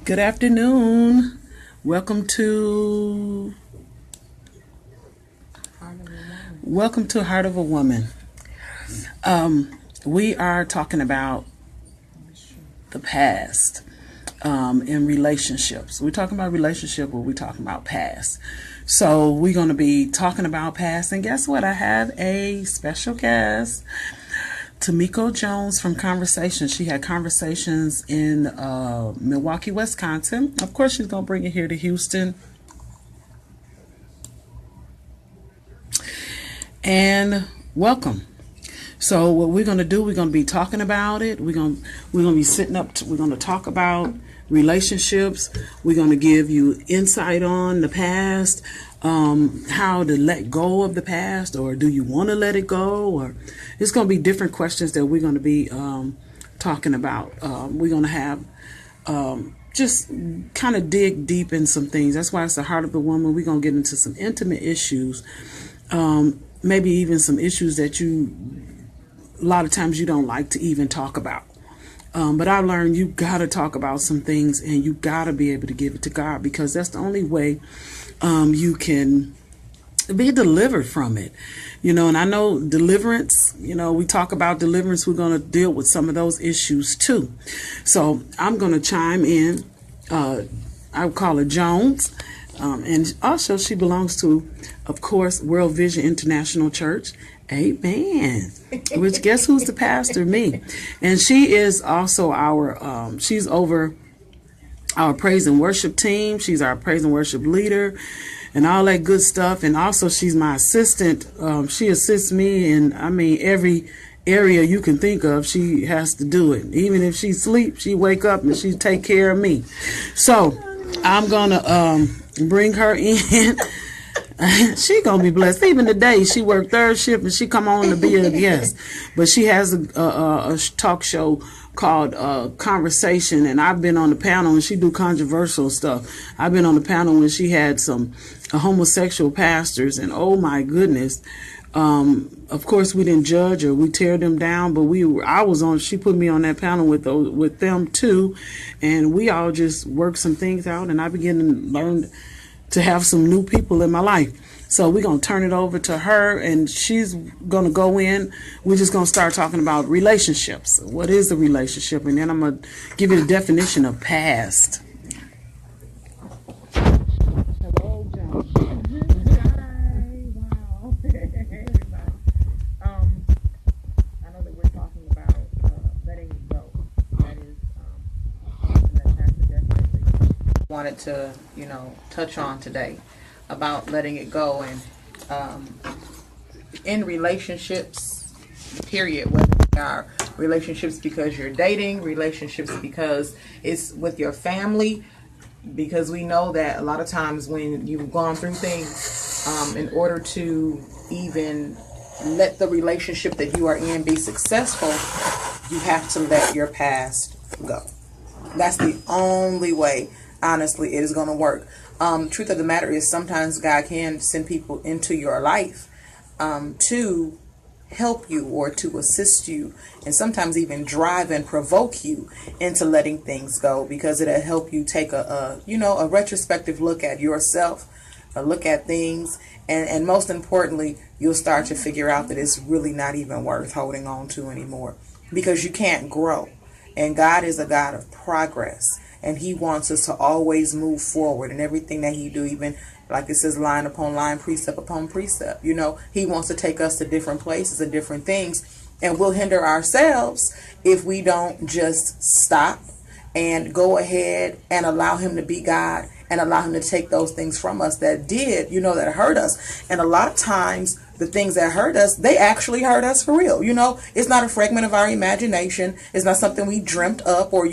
Good afternoon. Welcome to Heart of a Woman. We are talking about the past in relationships. We're talking about relationship, or we're talking about past. So we're going to be talking about past. And guess what? I have a special guest, Tamiko Jones from Conversations. She had Conversations in Milwaukee, Wisconsin. Of course, she's going to bring it here to Houston. And welcome. So what we're going to do, we're going to be talking about it. We're going to be sitting up. We're going to talk about relationships. We're going to give you insight on the past, how to let go of the past, or do you want to let it go? Or it's going to be different questions that we're going to be talking about. We're going to have just kind of dig deep in some things. That's why it's the Heart of the Woman. We're going to get into some intimate issues, maybe even some issues that a lot of times you don't like to even talk about. But I learned you got to talk about some things, and you got to be able to give it to God, because that's the only way you can be delivered from it. And I know deliverance, we talk about deliverance. We're going to deal with some of those issues too. So I'm going to chime in. I call her Jones. And also she belongs to, of course, World Vision International Church. Amen. Which, guess who's the pastor? Me. And she is also she's over our praise and worship team. She's our praise and worship leader and all that good stuff. And also she's my assistant. She assists me in, every area you can think of. She has to do it. Even if she sleeps, she wake up and she take care of me. So I'm going to bring her in. She gonna be blessed. Even today, she worked third shift and she come on to be a guest. But she has a talk show called Conversation, and I've been on the panel, and she do controversial stuff. I've been on the panel when she had some homosexual pastors, and oh my goodness. Of course, we didn't judge or we tear them down, but she put me on that panel with them too, and we all just worked some things out, and I began to learn to have some new people in my life. So we're going to turn it over to her, and she's going to go in. We're just going to start talking about relationships. What is a relationship? And then I'm going to give you the definition of past. Hello, John. Hi. Wow. Everybody. I know that we're talking about letting it go. That is something that Pastor definitely wanted to, touch on today, about letting it go. And in relationships, period, whether they are relationships because you're dating, relationships because it's with your family, because we know that a lot of times when you've gone through things, in order to even let the relationship that you are in be successful, you have to let your past go. That's the only way, honestly, it is going to work. Truth of the matter is, sometimes God can send people into your life to help you or to assist you, and sometimes even drive and provoke you into letting things go, because it'll help you take a retrospective look at yourself, a look at things, and most importantly, you'll start to figure out that it's really not even worth holding on to anymore, because you can't grow. And God is a God of progress. And he wants us to always move forward in everything that he do, even like it says, line upon line, precept upon precept. He wants to take us to different places and different things. And we'll hinder ourselves if we don't just stop and go ahead and allow him to be God, and allow him to take those things from us that that hurt us. And a lot of times the things that hurt us, they actually hurt us for real. It's not a fragment of our imagination. It's not something we dreamt up, or,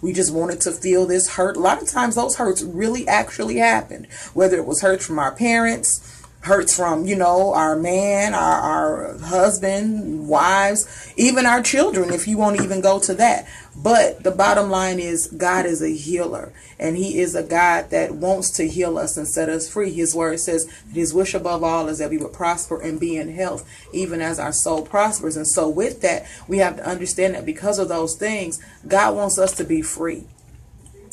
we just wanted to feel this hurt. A lot of times those hurts really actually happened, whether it was hurts from our parents, hurts from, our man, our husband, wives, even our children, if you won't even go to that. But the bottom line is, God is a healer, and he is a God that wants to heal us and set us free. His word says that his wish above all is that we would prosper and be in health, even as our soul prospers. And so with that, we have to understand that because of those things, God wants us to be free.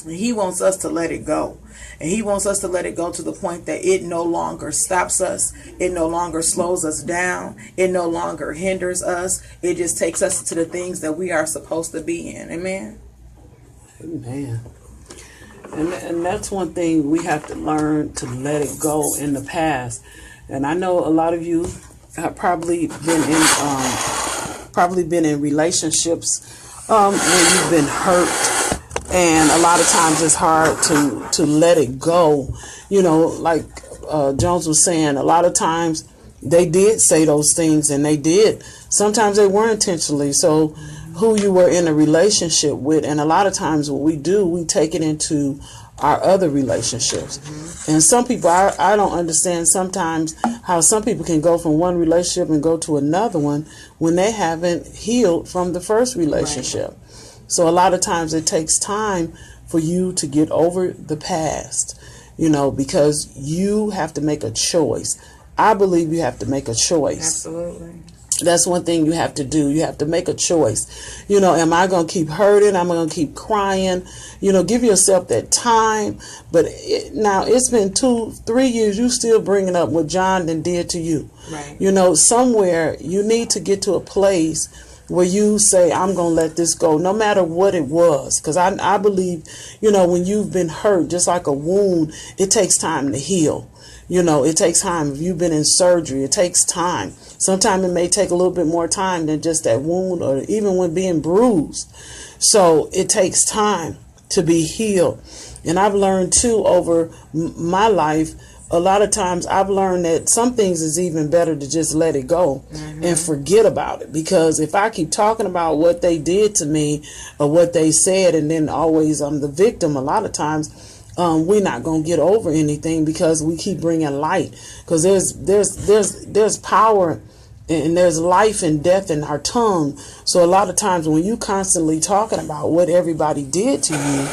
He wants us to let it go. And he wants us to let it go to the point that it no longer stops us. It no longer slows us down. It no longer hinders us. It just takes us to the things that we are supposed to be in. Amen? Amen. And that's one thing we have to learn, to let it go in the past. And I know a lot of you have probably been in relationships when you've been hurt. And a lot of times it's hard to let it go. You know, like Jones was saying, a lot of times they did say those things, and they did. Sometimes they weren't intentionally. So who you were in a relationship with, and a lot of times what we do, we take it into our other relationships. Mm-hmm. And some people, I don't understand sometimes how some people can go from one relationship and go to another one when they haven't healed from the first relationship. Right. So a lot of times it takes time for you to get over the past, you know, because you have to make a choice. I believe you have to make a choice. Absolutely. That's one thing you have to do. You have to make a choice. You know, am I going to keep hurting? Am I going to keep crying? You know, give yourself that time. But now it's been 2-3 years. You still bringing up what John did to you. Right. You know, somewhere you need to get to a place where you say, I'm going to let this go, no matter what it was. Because I believe, you know, when you've been hurt, just like a wound, it takes time to heal. You know, it takes time. If you've been in surgery, it takes time. Sometimes it may take a little bit more time than just that wound, or even when being bruised. So it takes time to be healed. And I've learned too over my life, a lot of times I've learned that some things is even better to just let it go. Mm-hmm. And forget about it. Because if I keep talking about what they did to me or what they said, and then always I'm the victim, a lot of times we're not going to get over anything, because we keep bringing light. Because there's power and there's life and death in our tongue. So a lot of times when you constantly talking about what everybody did to you,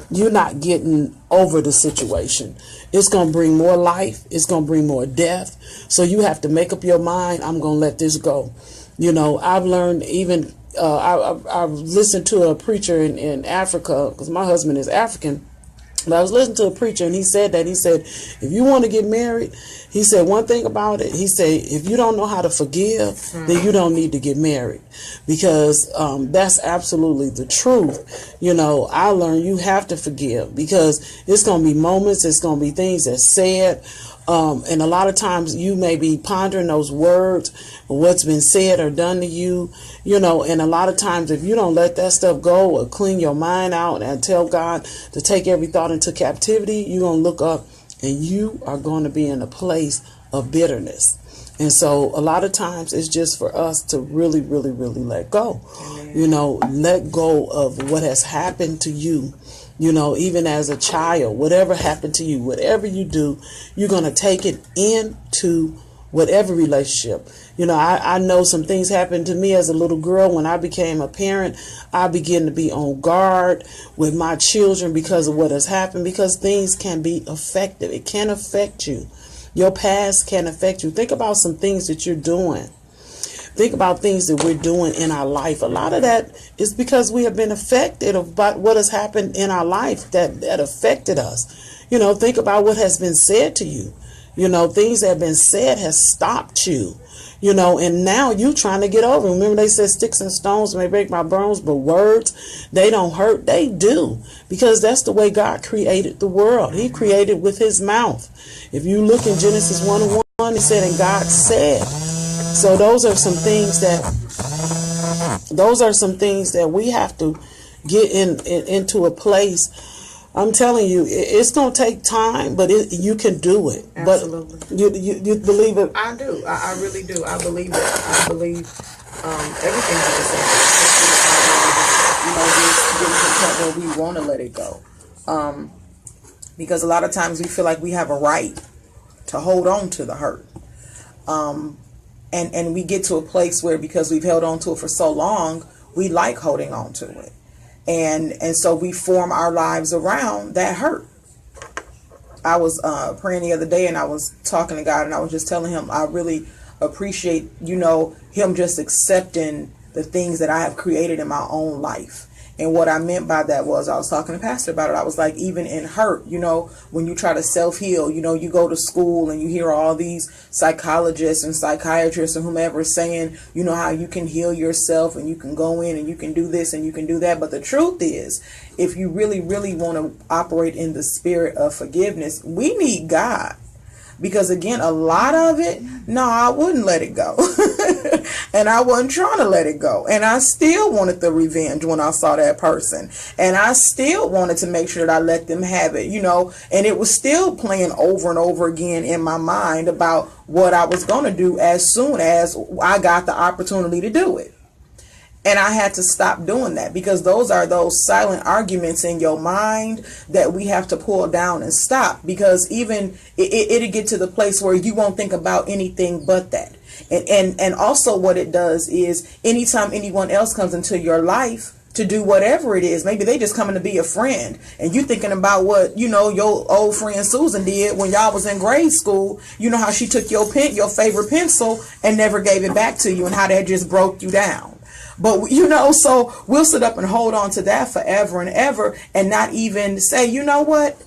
you're not getting over the situation. It's going to bring more life. It's going to bring more death. So you have to make up your mind, I'm going to let this go. You know, I've learned even, I've listened to a preacher in Africa, because my husband is African. But I was listening to a preacher, and he said, if you want to get married, he said one thing about it. He said, if you don't know how to forgive, then you don't need to get married, because that's absolutely the truth. You know, I learned you have to forgive, because it's going to be moments, it's going to be things that's said. And a lot of times you may be pondering those words, what's been said or done to you, you know, and a lot of times if you don't let that stuff go or clean your mind out and tell God to take every thought into captivity, you're going to look up and you are going to be in a place of bitterness. And so a lot of times it's just for us to really, really, really let go. Amen. You know, let go of what has happened to you. You know, even as a child, whatever happened to you, whatever you do, you're going to take it into whatever relationship. You know, I know some things happened to me as a little girl. When I became a parent, I began to be on guard with my children because of what has happened, because things can be affected. It can affect you. Your past can affect you. Think about some things that you're doing. Think about things that we're doing in our life. A lot of that is because we have been affected about what has happened in our life that affected us. You know, think about what has been said to you. You know, things that have been said has stopped you. You know, and now you trying to get over. Remember they said sticks and stones may break my bones, but words, they don't hurt. They do, because that's the way God created the world. He created with his mouth. If you look in Genesis 1:1, he said, and God said. So those are some things that we have to get into a place. I'm telling you, it's going to take time, but you can do it. Absolutely. But you believe it? I do. I really do. I believe it. I believe everything that you said. You know, just getting to the point where we want to let it go. Because a lot of times we feel like we have a right to hold on to the hurt. And we get to a place where, because we've held on to it for so long, we like holding on to it. And so we form our lives around that hurt. I was praying the other day, and I was talking to God, and I was just telling him I really appreciate, you know, him just accepting the things that I have created in my own life. And what I meant by that was, I was talking to Pastor about it. I was like, even in hurt, when you try to self-heal, you go to school and you hear all these psychologists and psychiatrists and whomever saying, how you can heal yourself and you can go in and you can do this and you can do that. But the truth is, if you really, really want to operate in the spirit of forgiveness, we need God. Because again, a lot of it, no, I wouldn't let it go. And I wasn't trying to let it go. And I still wanted the revenge when I saw that person. And I still wanted to make sure that I let them have it, and it was still playing over and over again in my mind about what I was going to do as soon as I got the opportunity to do it. And I had to stop doing that, because those are those silent arguments in your mind that we have to pull down and stop, because even it'll get to the place where you won't think about anything but that. And also what it does is, anytime anyone else comes into your life to do whatever it is, maybe they just coming to be a friend, and you thinking about what, your old friend Susan did when y'all was in grade school, how she took your favorite pencil and never gave it back to you, and how that just broke you down. But, so we'll sit up and hold on to that forever and ever, and not even say, you know what,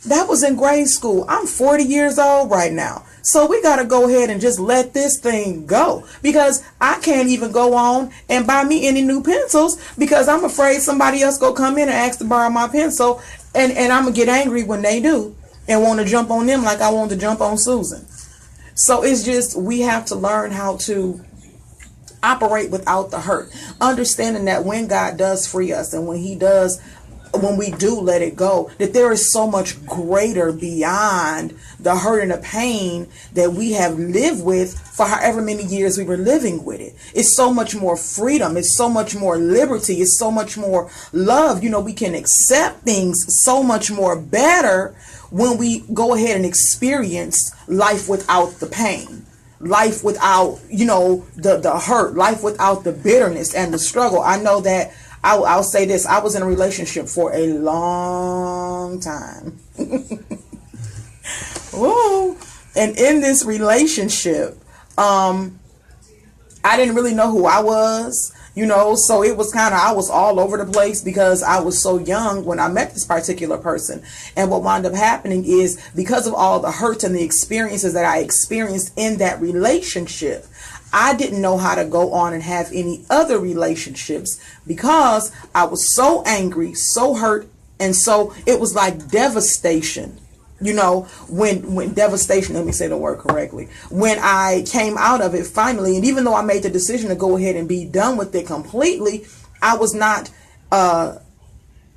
that was in grade school. I'm 40 years old right now. So we got to go ahead and just let this thing go, because I can't even go on and buy me any new pencils, because I'm afraid somebody else go come in and ask to borrow my pencil, and I'm going to get angry when they do and want to jump on them like I want to jump on Susan. So it's just, we have to learn how to operate without the hurt, understanding that when God does free us, and when we do let it go, that there is so much greater beyond the hurt and the pain that we have lived with for however many years we were living with it. It's so much more freedom. It's so much more liberty. It's so much more love. We can accept things so much more better when we go ahead and experience life without the pain. Life without, the hurt, life without the bitterness and the struggle. I know that I'll say this. I was in a relationship for a long time. Whoa. And in this relationship, I didn't really know who I was. So it was I was all over the place, because I was so young when I met this particular person. And what wound up happening is, because of all the hurts and the experiences that I experienced in that relationship, I didn't know how to go on and have any other relationships, because I was so angry, so hurt. And so it was like devastation. When devastation, let me say the word correctly, when I came out of it finally, and even though I made the decision to go ahead and be done with it completely, I was not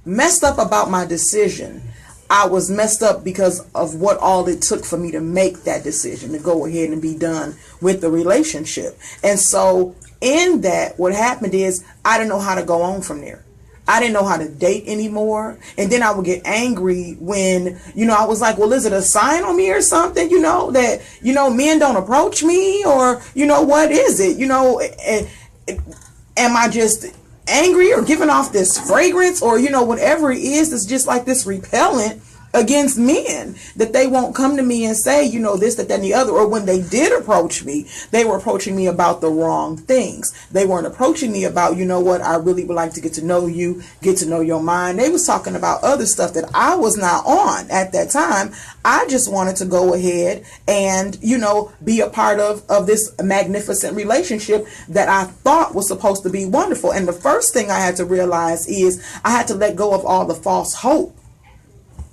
messed up about my decision. I was messed up because of what all it took for me to make that decision to go ahead and be done with the relationship. And so in that, what happened is, I didn't know how to go on from there. I didn't know how to date anymore. And then I would get angry when, I was like, well, is it a sign on me or something, that, men don't approach me, or, what is it? Am I just angry or giving off this fragrance, or, whatever it is, it's just like this repellent against men, that they won't come to me and say, this, that, and the other. Or when they did approach me, they were approaching me about the wrong things. They weren't approaching me about, what, I really would like to get to know you, get to know your mind. They was talking about other stuff that I was not on at that time. I just wanted to go ahead and, be a part of this magnificent relationship that I thought was supposed to be wonderful. And the first thing I had to realize is, I had to let go of all the false hope.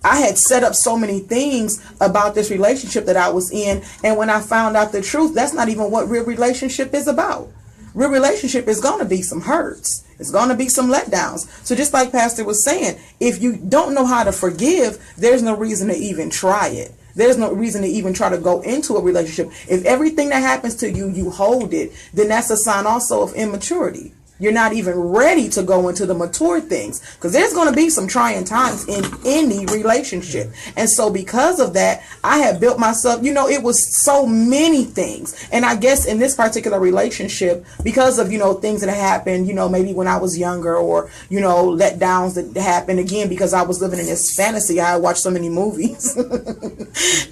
I had set up so many things about this relationship that I was in. And when I found out the truth, that's not even what real relationship is about. Real relationship is going to be some hurts. It's going to be some letdowns. So just like Pastor was saying, if you don't know how to forgive, there's no reason to even try it. There's no reason to even try to go into a relationship. If everything that happens to you, you hold it, then that's a sign also of immaturity. You're not even ready to go into the mature things, because there's going to be some trying times in any relationship. And so because of that, I had built myself, it was so many things. And I guess in this particular relationship, because of, things that happened, maybe when I was younger, or, letdowns that happened again, because I was living in this fantasy. I watched so many movies.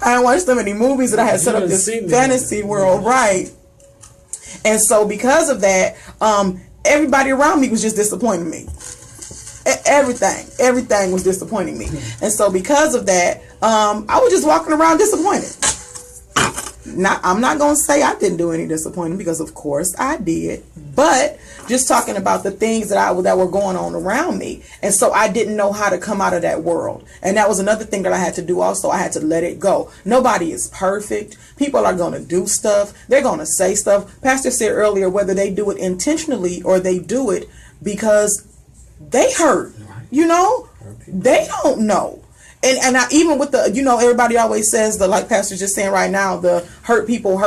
I watched so many movies that I had set up this fantasy world. Right. And so because of that, everybody around me was just disappointing me. Everything was disappointing me. And so because of that, I was just walking around disappointed. I'm not going to say I didn't do any disappointing, because of course I did, but just talking about the things that were going on around me. And so I didn't know how to come out of that world. And that was another thing that I had to do also. I had to let it go. Nobody is perfect. People are going to do stuff. They're going to say stuff. Pastor said earlier, whether they do it intentionally or they do it because they hurt, they don't know. And even with the, everybody always says, like Pastor's just saying right now, the hurt people.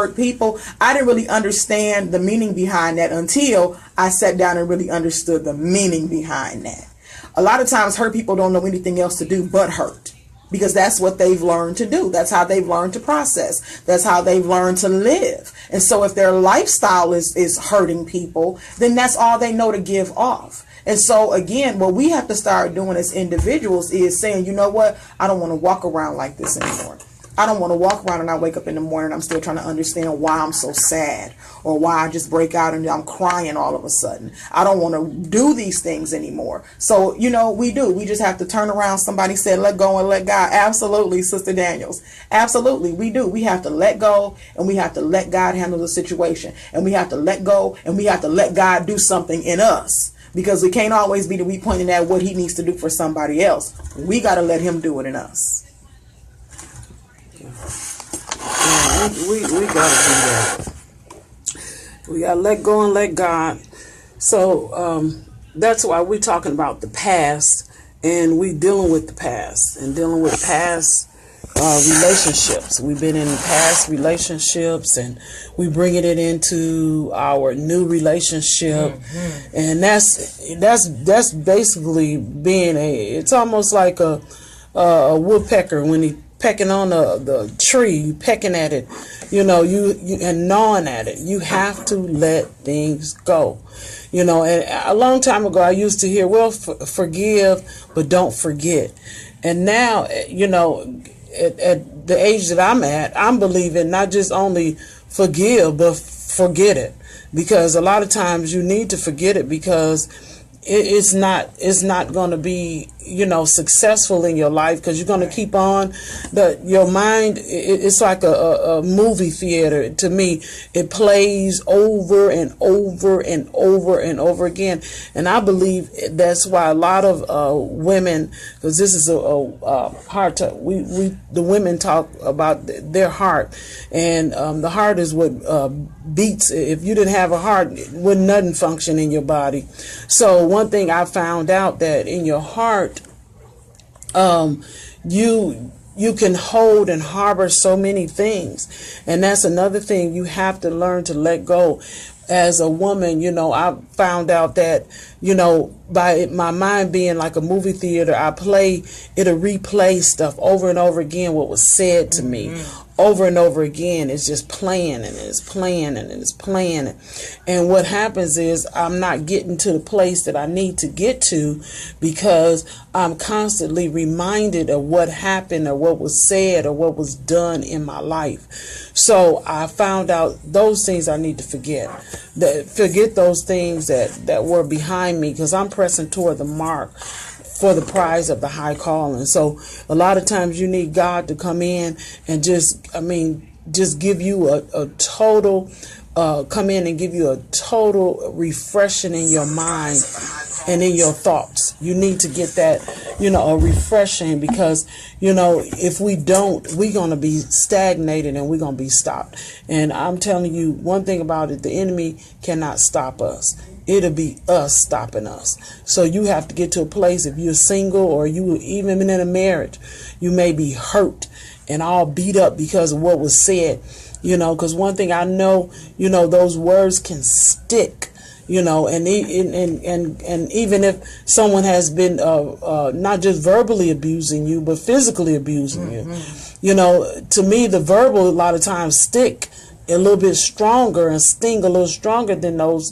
I didn't really understand the meaning behind that until I sat down and really understood the meaning behind that. A lot of times hurt people don't know anything else to do but hurt, because that's what they've learned to do. That's how they've learned to process. That's how they've learned to live. And so if their lifestyle is hurting people, then that's all they know to give off. And so, again, what we have to start doing as individuals is saying, you know what, I don't want to walk around like this anymore. I don't want to walk around and I wake up in the morning and I'm still trying to understand why I'm so sad, or why I just break out and I'm crying all of a sudden. I don't want to do these things anymore. So, we do. We just have to turn around. Somebody said, let go and let God. Absolutely, Sister Daniels. Absolutely, we do. We have to let go, and we have to let God handle the situation. And we have to let go, and we have to let God do something in us. Because it can't always be that we pointing at what he needs to do for somebody else. We got to let him do it in us. Yeah, we got to do that. We got to let go and let God. So that's why we're talking about the past, and we dealing with the past and dealing with past relationships. We've been in past relationships, and we bringing it into our new relationship, and that's basically being it's almost like a woodpecker when he pecking on the tree, you pecking at it, you and gnawing at it. You have to let things go. And a long time ago I used to hear, well, forgive but don't forget. And now, at the age that I'm at, I'm believing not just only forgive, but forget it. Because a lot of times you need to forget it, because it's not going to be successful in your life, because you're going to keep on your mind. It's like a movie theater. To me, it plays over and over and over and over again. And I believe that's why a lot of women, because this is a heart talk, the women talk about their heart, and the heart is what beats. If you didn't have a heart, wouldn't nothing function in your body. So one thing I found out, that in your heart, you can hold and harbor so many things, and that's another thing you have to learn to let go. As a woman, I found out that, by my mind being like a movie theater, it'll replay stuff over and over again, what was said to me. Over and over again. It's just playing, and it's playing, and it's playing. And what happens is I'm not getting to the place that I need to get to, because I'm constantly reminded of what happened, or what was said, or what was done in my life. So I found out those things I need to forget. Forget those things that were behind me, because I'm pressing toward the mark for the prize of the high calling. So a lot of times you need God to come in and just give you a total, come in and give you a total refreshing in your mind and in your thoughts. You need to get that, a refreshing, because, if we don't, we're going to be stagnated and we're going to be stopped. And I'm telling you one thing about it, the enemy cannot stop us. It'll be us stopping us. So you have to get to a place, if you're single or you even in a marriage, you may be hurt and all beat up because of what was said, because one thing I know, those words can stick, and even if someone has been not just verbally abusing you, but physically abusing you, to me, the verbal a lot of times stick a little bit stronger and sting a little stronger than those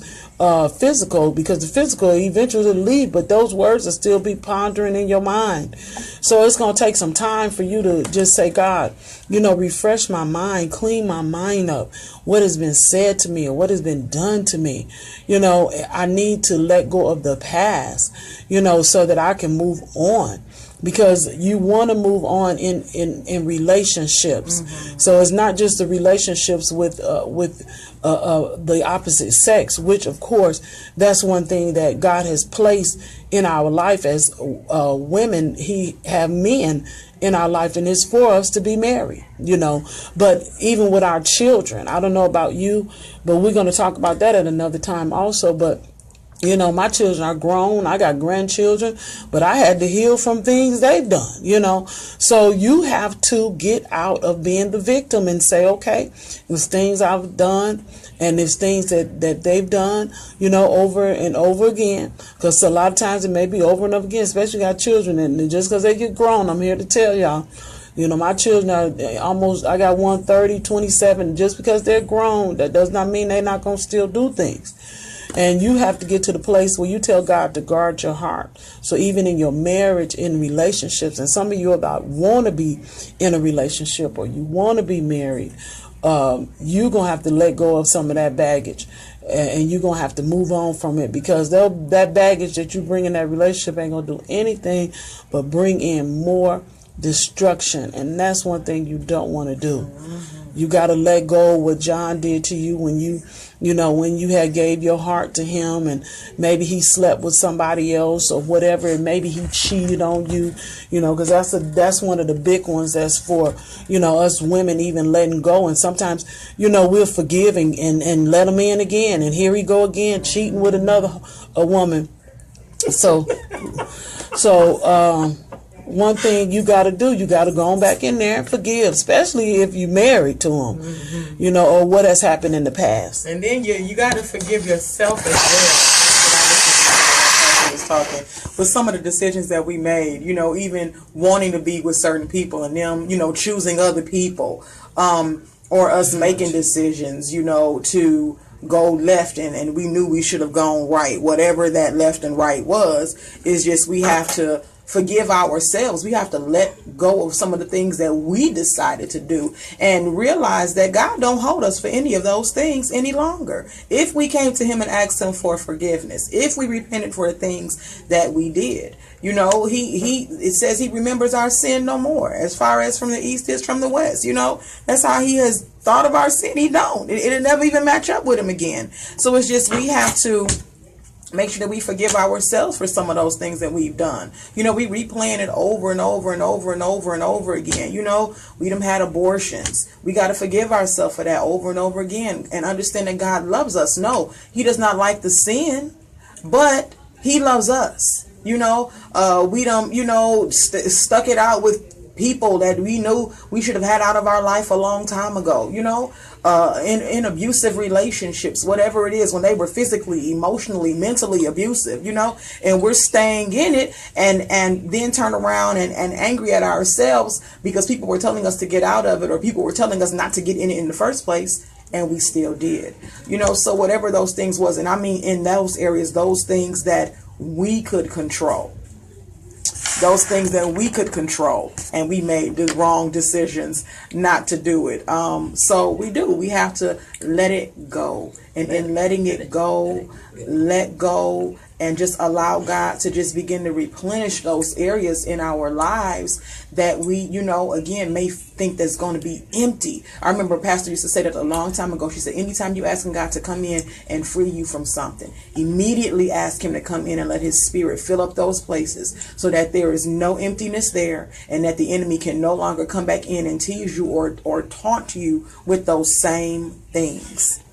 physical, because the physical eventually leave, but those words will still be pondering in your mind. So it's going to take some time for you to just say, God, refresh my mind, clean my mind up. What has been said to me or what has been done to me? I need to let go of the past, so that I can move on. Because you want to move on in relationships. Mm-hmm. So it's not just the relationships with the opposite sex, which of course that's one thing that God has placed in our life as women. He have men in our life, and it's for us to be married, But even with our children, I don't know about you, but we're going to talk about that at another time also. But my children are grown. I got grandchildren, but I had to heal from things they've done, So you have to get out of being the victim and say, okay, there's things I've done and there's things that they've done, over and over again. Because a lot of times it may be over and over again, especially got children. And just because they get grown, I'm here to tell y'all, my children are I got one 30, 27. Just because they're grown, that does not mean they're not going to still do things. And you have to get to the place where you tell God to guard your heart. So even in your marriage, in relationships, and some of you want to be in a relationship or you want to be married, you're going to have to let go of some of that baggage. And you're going to have to move on from it, because that baggage that you bring in that relationship ain't going to do anything but bring in more destruction. And that's one thing you don't want to do. Mm-hmm. You got to let go of what John did to you when when you had gave your heart to him, and maybe he slept with somebody else or whatever, and maybe he cheated on you, because that's one of the big ones that's for, us women even letting go. And sometimes, we'll forgive and let him in again. And here he go again, cheating with a woman. So, one thing you got to do, you got to go on back in there and forgive, especially if you married to him, mm-hmm. Or what has happened in the past. And then you got to forgive yourself as well. That's what I was talking with some of the decisions that we made, even wanting to be with certain people and them, choosing other people, or us making decisions, to go left and we knew we should have gone right. Whatever that left and right was, is just we have to forgive ourselves. We have to let go of some of the things that we decided to do and realize that God don't hold us for any of those things any longer. If we came to him and asked him for forgiveness, if we repented for the things that we did, it says he remembers our sin no more. As far as from the east is from the west, that's how he has thought of our sin. He don't. It'll never even match up with him again. So it's just, we have to make sure that we forgive ourselves for some of those things that we've done. We replaying it over and over and over and over and over again. We done had abortions. We got to forgive ourselves for that over and over again and understand that God loves us. No, he does not like the sin, but he loves us. We done, stuck it out with people that we knew we should have had out of our life a long time ago, in abusive relationships, whatever it is, when they were physically, emotionally, mentally abusive, and we're staying in it and then turn around and angry at ourselves because people were telling us to get out of it, or people were telling us not to get in it in the first place, and we still did, so whatever those things was. And I mean, in those areas, those things that we could control. Those things that we could control, and we made the wrong decisions not to do it. So we have to let it go, and in letting it go, let go, and just allow God to just begin to replenish those areas in our lives that we, again, may think that's going to be empty. I remember Pastor used to say that a long time ago. She said, anytime you asking God to come in and free you from something, immediately ask him to come in and let his spirit fill up those places so that there is no emptiness there, and that the enemy can no longer come back in and tease you or taunt you with those same things.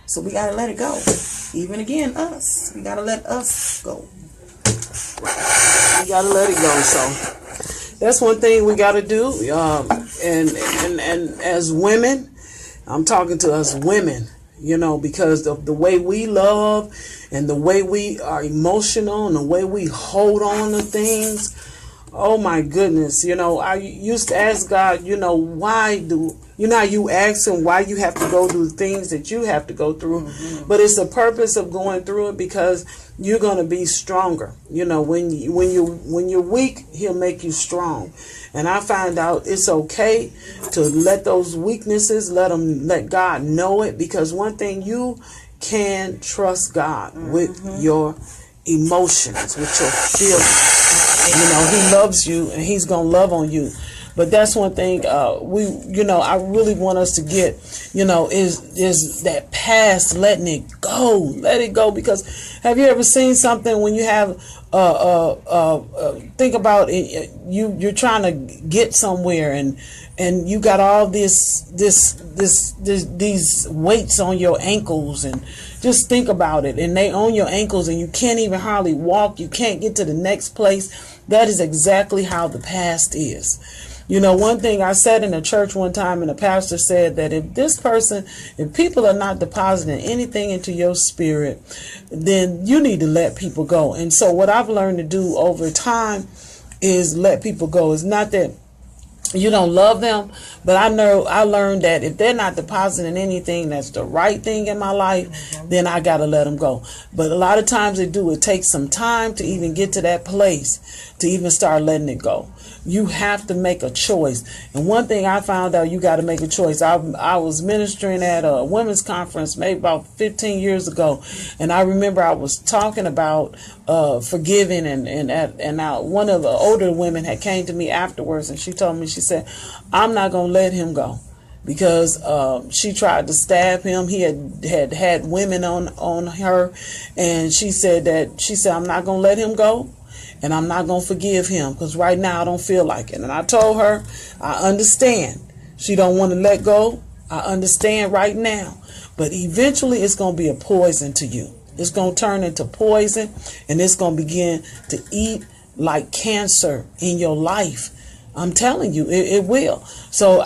So we got to let it go. Even again, us. We got to let us go. We got to let it go. So that's one thing we got to do. And as women, I'm talking to us women, because of the way we love and the way we are emotional and the way we hold on to things. Oh my goodness. I used to ask God, why do You know how you ask him why you have to go through things that you have to go through, but it's the purpose of going through it because you're going to be stronger. You know, when you're weak, he'll make you strong. And I find out it's okay to let those weaknesses, let God know it, because one thing, you can trust God with your emotions, with your feelings. You know, he loves you and he's going to love on you. But that's one thing I really want us to get, is that past, letting it go. Let it go, because have you ever seen something when you have think about it, you're trying to get somewhere and you got all these weights on your ankles, and just think about it, and they on your ankles and you can't even hardly walk, you can't get to the next place. That is exactly how the past is. You know, one thing I said in a church one time, and the pastor said that if people are not depositing anything into your spirit, then you need to let people go. And so what I've learned to do over time is let people go. It's not that you don't love them, but I learned that if they're not depositing anything that's the right thing in my life, then I got to let them go. But a lot of times it takes some time to even get to that place, to even start letting it go. You have to make a choice. And one thing I found out, you got to make a choice. I was ministering at a women's conference maybe about 15 years ago, and I remember I was talking about forgiving, and one of the older women had came to me afterwards, and she told me, she said, I'm not going to let him go, because she tried to stab him. He had women on her, and she said I'm not going to let him go. And I'm not going to forgive him because right now I don't feel like it. And I told her, I understand. She don't want to let go. I understand right now. But eventually it's going to be a poison to you. It's going to turn into poison, and it's going to begin to eat like cancer in your life. I'm telling you, it will. So,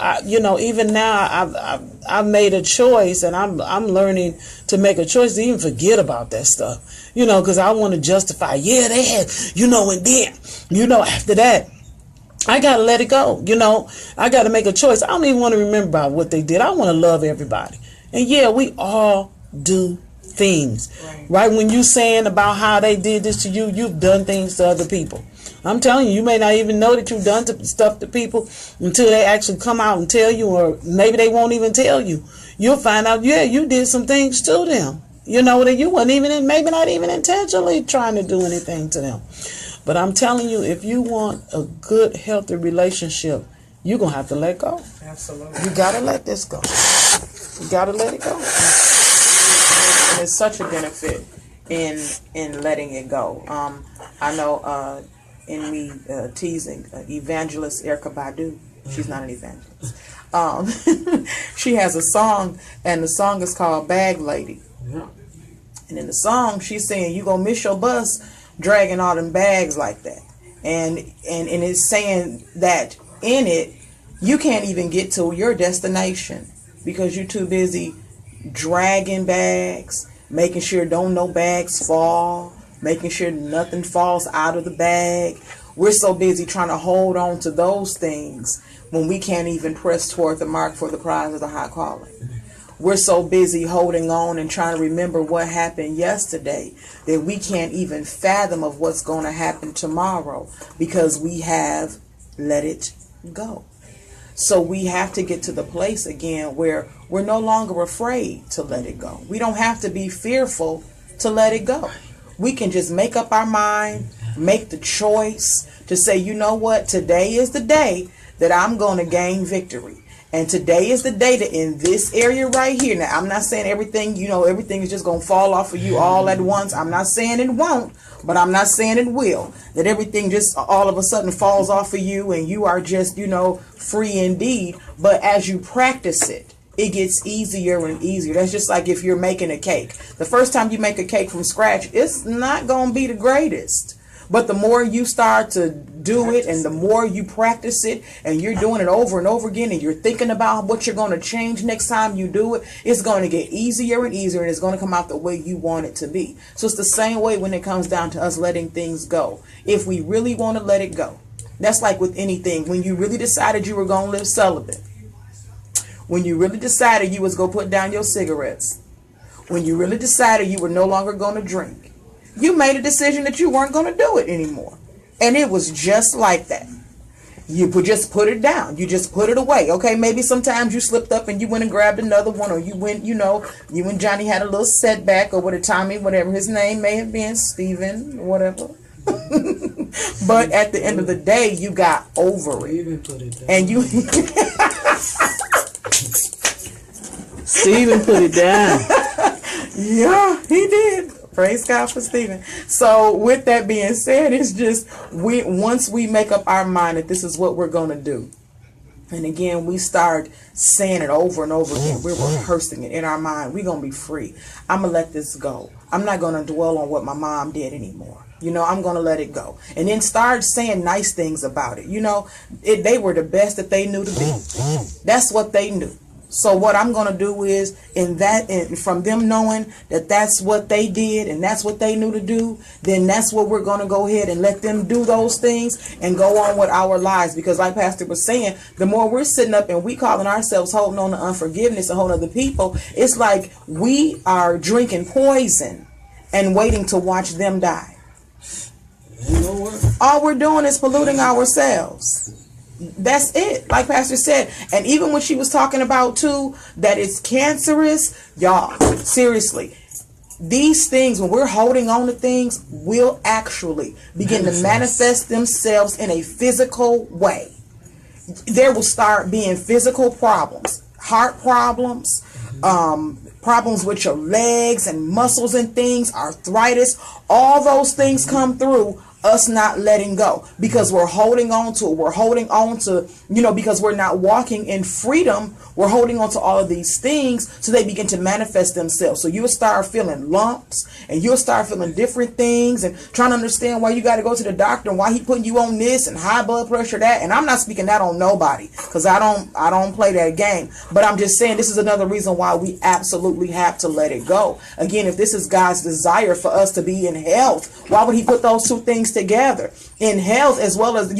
even now I've made a choice, and I'm learning to make a choice to even forget about that stuff, because I want to justify, they had, and then, after that, I got to let it go. I got to make a choice. I don't even want to remember about what they did. I want to love everybody. And we all do things, right? When you saying about how they did this to you, you've done things to other people. I'm telling you, you may not even know that you've done stuff to people until they actually come out and tell you, or maybe they won't even tell you. You'll find out, you did some things to them, that you weren't even, maybe not even intentionally trying to do anything to them. But I'm telling you, if you want a good, healthy relationship, you're going to have to let go. Absolutely. You got to let this go. You got to let it go. And it's such a benefit in letting it go. I know in me teasing evangelist Erykah Badu. She's not an evangelist. She has a song, and the song is called Bag Lady. Yeah. And in the song, she's saying, you gonna miss your bus dragging all them bags like that. And it's saying that in it, you can't even get to your destination because you're too busy dragging bags, making sure don't no bags fall, making sure nothing falls out of the bag. We're so busy trying to hold on to those things when we can't even press toward the mark for the prize of the high calling. We're so busy holding on and trying to remember what happened yesterday that we can't even fathom of what's going to happen tomorrow because we have let it go. So we have to get to the place again where we're no longer afraid to let it go. We don't have to be fearful to let it go. We can just make up our mind, make the choice to say, you know what, today is the day that I'm going to gain victory. And today is the day that in this area right here, now I'm not saying everything, everything is just going to fall off of you all at once. I'm not saying it won't, but I'm not saying it will. That everything just all of a sudden falls off of you and you are just, free indeed. But as you practice it, it gets easier and easier. That's just like if you're making a cake. The first time you make a cake from scratch, it's not going to be the greatest. But the more you start to do it and the more you practice it and you're doing it over and over again and you're thinking about what you're going to change next time you do it, it's going to get easier and easier and it's going to come out the way you want it to be. So it's the same way when it comes down to us letting things go. If we really want to let it go, that's like with anything. When you really decided you were going to live celibate, When you really decided you was going to put down your cigarettes, when you really decided you were no longer going to drink, you made a decision that you weren't going to do it anymore. And it was just like that. You just put it down. You just put it away. Okay, maybe sometimes you slipped up and you went and grabbed another one, or you went, you and Johnny had a little setback, or with Tommy, whatever his name may have been, Stephen, whatever. But at the end of the day, you got over it. And you... Stephen put it down. Yeah, he did. Praise God for Stephen. So with that being said, it's just once we make up our mind that this is what we're going to do, and again we start saying it over and over again, we're rehearsing it in our mind, we're going to be free. I'm going to let this go. I'm not going to dwell on what my mom did anymore. I'm going to let it go. And then start saying nice things about it. They were the best that they knew to be. That's what they knew. So what I'm going to do is, from them knowing that that's what they did and that's what they knew to do, then that's what we're going to go ahead and let them do those things and go on with our lives. Because like Pastor was saying, the more we're sitting up and we calling ourselves holding on to unforgiveness and holding other people, it's like we are drinking poison and waiting to watch them die. All we're doing is polluting ourselves. That's it, like Pastor said. And even when she was talking about too that it's cancerous, y'all, seriously, these things, when we're holding on to things, will actually begin to manifest themselves in a physical way. There will start being physical problems, heart problems, problems with your legs and muscles and things, arthritis. All those things come through us not letting go, because we're holding on to it. We're holding on to, because we're not walking in freedom. We're holding on to all of these things, so they begin to manifest themselves. So you'll start feeling lumps, and you'll start feeling different things, and trying to understand why you got to go to the doctor and why he putting you on this and high blood pressure, that. And I'm not speaking that on nobody, because I don't play that game. But I'm just saying this is another reason why we absolutely have to let it go. Again, if this is God's desire for us to be in health, why would he put those two things together? In health, as well as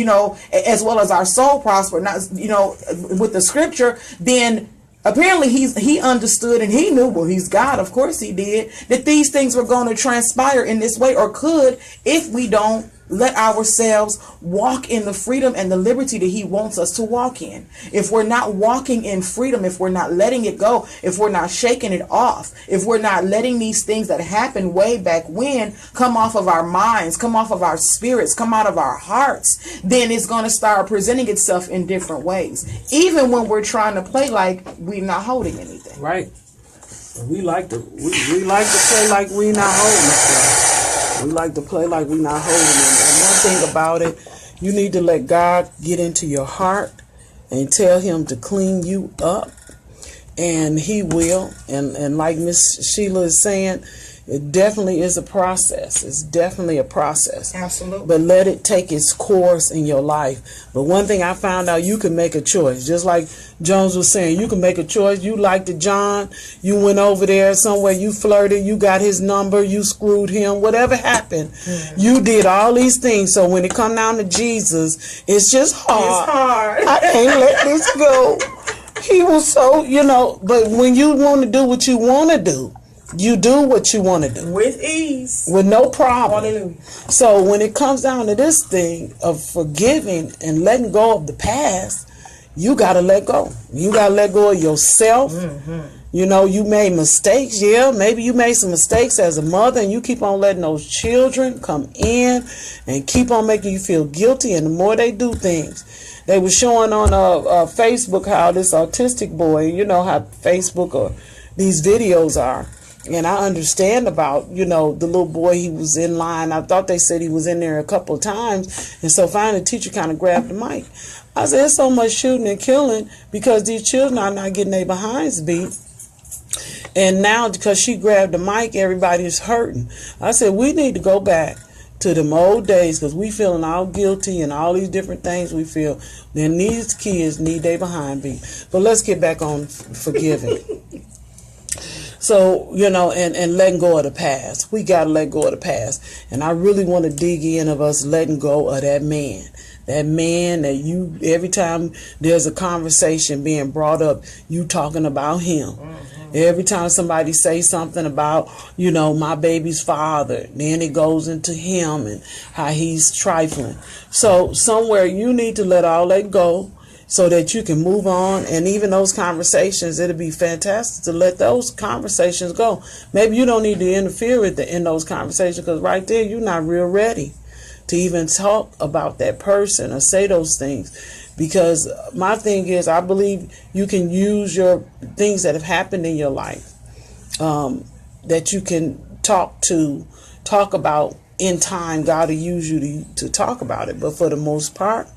as well as our soul prosper, not with the scripture. Then apparently he understood and he knew, well, he's God, of course he did, that these things were going to transpire in this way, or could, if we don't let ourselves walk in the freedom and the liberty that he wants us to walk in. If we're not walking in freedom, if we're not letting it go, if we're not shaking it off, if we're not letting these things that happened way back when come off of our minds, come off of our spirits, come out of our hearts, then it's going to start presenting itself in different ways. Even when we're trying to play like we're not holding anything. Right. We like to play like we're not holding stuff. We like to play like we're not holding it. And one thing about it, you need to let God get into your heart and tell him to clean you up. And he will. And like Miss Sheila is saying, it definitely is a process. It's definitely a process. Absolutely. But let it take its course in your life. But one thing I found out, you can make a choice. Just like Jones was saying, you can make a choice. You liked it, John. You went over there somewhere. You flirted. You got his number. You screwed him. Whatever happened, you did all these things. So when it come down to Jesus, it's just hard. It's hard. I can't let this go. He was so, but when you want to do what you want to do, you do what you want to do. With ease. With no problem. Hallelujah. So when it comes down to this thing of forgiving and letting go of the past, you got to let go. You got to let go of yourself. Mm-hmm. You made mistakes. Yeah, maybe you made some mistakes as a mother, and you keep on letting those children come in and keep on making you feel guilty. And the more they do things, they were showing on Facebook how this autistic boy, how Facebook or these videos are. And I understand about, the little boy, he was in line. I thought they said he was in there a couple of times. And so finally the teacher kind of grabbed the mic. I said, there's so much shooting and killing because these children are not getting their behinds beat. And now because she grabbed the mic, everybody's hurting. I said, we need to go back to them old days, because we feeling all guilty and all these different things we feel. Then these kids need their behind beat. But let's get back on forgiving. So, and letting go of the past. We got to let go of the past. And I really want to dig in of us letting go of that man that man that you, every time there's a conversation being brought up, you talking about him. Every time somebody say something about, my baby's father, then it goes into him and how he's trifling. So somewhere you need to let all that go so that you can move on. And even those conversations, it'll be fantastic to let those conversations go. Maybe you don't need to interfere in those conversations, because right there you're not real ready to even talk about that person or say those things. Because my thing is, I believe you can use your things that have happened in your life, that you can talk about in time. God will use you to talk about it. But for the most part,